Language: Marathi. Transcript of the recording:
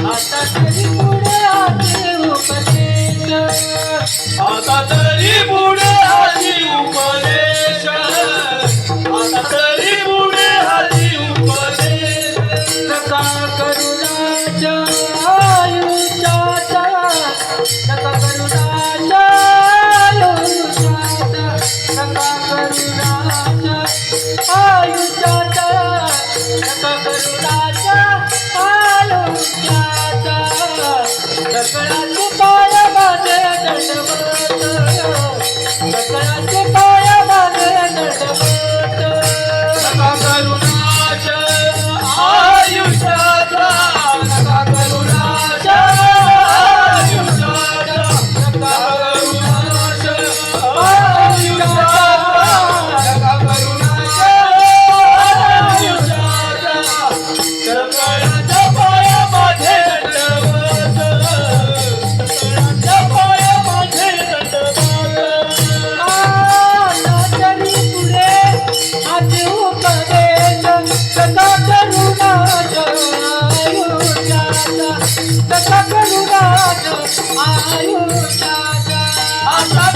आता तरी पुढे आधी उपदेश आता तरी पुढे आधी उपदेश आता तरी पुढे आधी उपदेश नका करू राजा आयुष्याचा नका करू राजा आयुष्याचा नका करू राजा आयुष्याचा नका करू राजा आयुष्याचा सकळाचे पाय माझे दंडवत सकळाचे पाय माझे दंडवत नका करुणाच आयुष्याचा नका करुणाच आयुष्याचा नका करुणाच आयुष्याचा नका करुणाच आयुष्याचा सकळाच्या पाया माझे दंडवत सकळाच्या पाया माझे दंडवत तरी पुढे आधी उपदेश सका करुणाच आयुष्याचा सका करुणाच आयुष्याचा आता